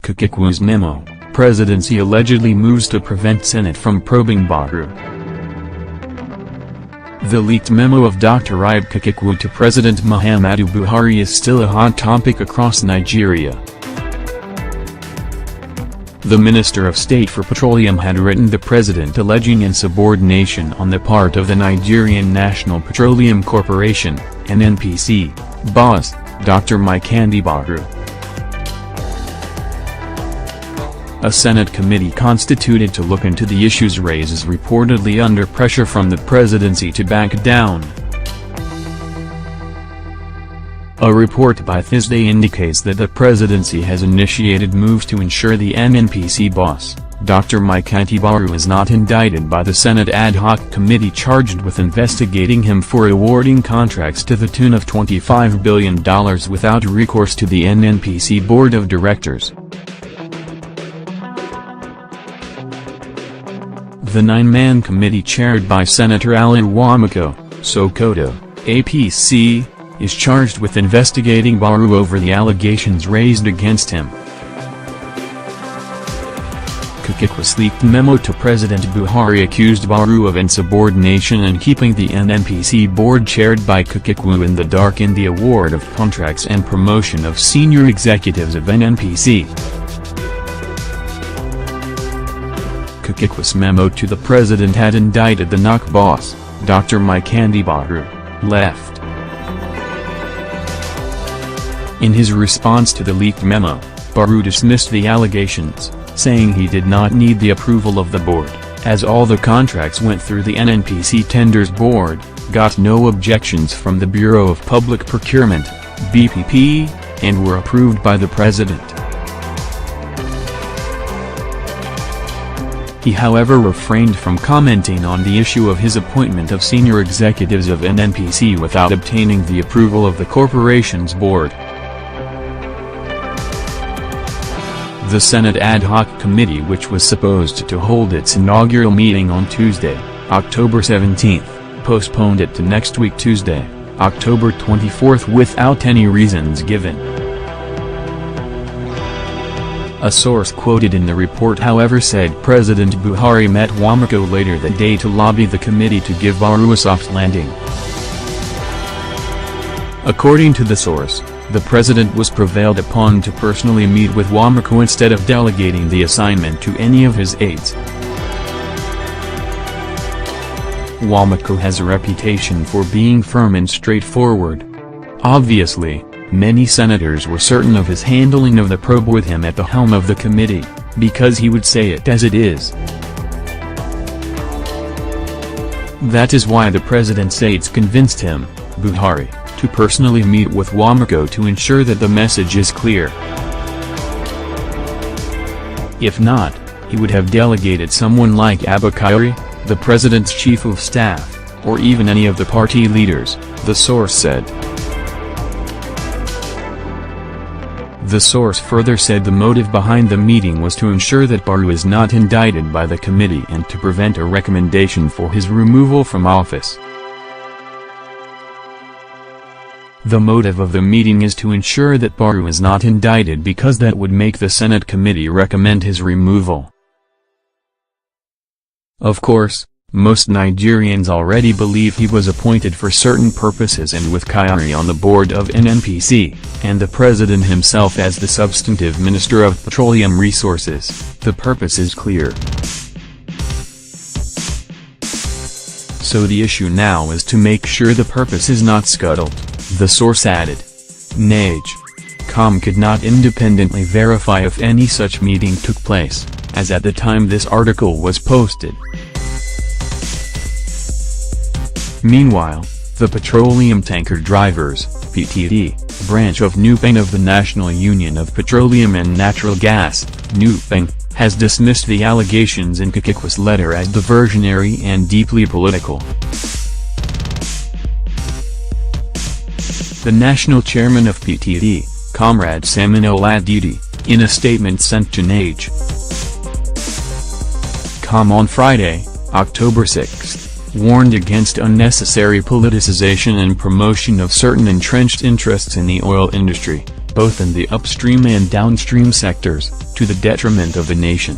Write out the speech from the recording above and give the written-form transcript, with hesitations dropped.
Kachikwu's memo, Presidency allegedly moves to prevent Senate from probing Buhari. The leaked memo of Dr Ibe Kachikwu to President Muhammadu Buhari is still a hot topic across Nigeria. The Minister of State for Petroleum had written the president alleging insubordination on the part of the Nigerian National Petroleum Corporation, NNPC, boss, Dr Muhammadu Buhari. A Senate committee constituted to look into the issues raised is reportedly under pressure from the presidency to back down. A report by Thursday indicates that the presidency has initiated moves to ensure the NNPC boss, Dr Muhammadu Buhari, is not indicted by the Senate ad hoc committee charged with investigating him for awarding contracts to the tune of $25 billion without recourse to the NNPC board of directors. The 9-man committee chaired by Senator Alan Wamako, Sokoto, APC, is charged with investigating Buhari over the allegations raised against him. Kachikwu's leaked memo to President Buhari accused Buhari of insubordination and keeping the NNPC board chaired by Kachikwu in the dark in the award of contracts and promotion of senior executives of NNPC. Kachikwu's memo to the president had indicted the NOC boss, Dr Muhammadu Buhari, left. In his response to the leaked memo, Buhari dismissed the allegations, saying he did not need the approval of the board, as all the contracts went through the NNPC Tenders Board, got no objections from the Bureau of Public Procurement, BPP, and were approved by the president. He however refrained from commenting on the issue of his appointment of senior executives of NNPC without obtaining the approval of the corporation's board. The Senate ad hoc committee, which was supposed to hold its inaugural meeting on Tuesday, October 17, postponed it to next week Tuesday, October 24 without any reasons given. A source quoted in the report however said President Buhari met Wamako later that day to lobby the committee to give Buhari a soft landing. According to the source, the president was prevailed upon to personally meet with Wamako instead of delegating the assignment to any of his aides. Wamako has a reputation for being firm and straightforward. Obviously, many senators were certain of his handling of the probe with him at the helm of the committee, because he would say it as it is. That is why the president's aides convinced him, Buhari, to personally meet with Wamako to ensure that the message is clear. If not, he would have delegated someone like Ibe Kachikwu, the president's chief of staff, or even any of the party leaders, the source said. The source further said the motive behind the meeting was to ensure that Buhari was not indicted by the committee and to prevent a recommendation for his removal from office. The motive of the meeting is to ensure that Buhari was not indicted because that would make the Senate committee recommend his removal. Of course, most Nigerians already believe he was appointed for certain purposes and with Buhari on the board of NNPC, and the president himself as the substantive Minister of Petroleum Resources, the purpose is clear. So the issue now is to make sure the purpose is not scuttled, the source added. NAGE.com could not independently verify if any such meeting took place, as at the time this article was posted. Meanwhile, the Petroleum Tanker Drivers, PTD, branch of NUPENG of the National Union of Petroleum and Natural Gas, NUPENG, has dismissed the allegations in Kachikwu's letter as diversionary and deeply political. The national chairman of PTD, Comrade Samin Oladidi, in a statement sent to NAGE.com on Friday, October 6, warned against unnecessary politicization and promotion of certain entrenched interests in the oil industry, both in the upstream and downstream sectors, to the detriment of the nation.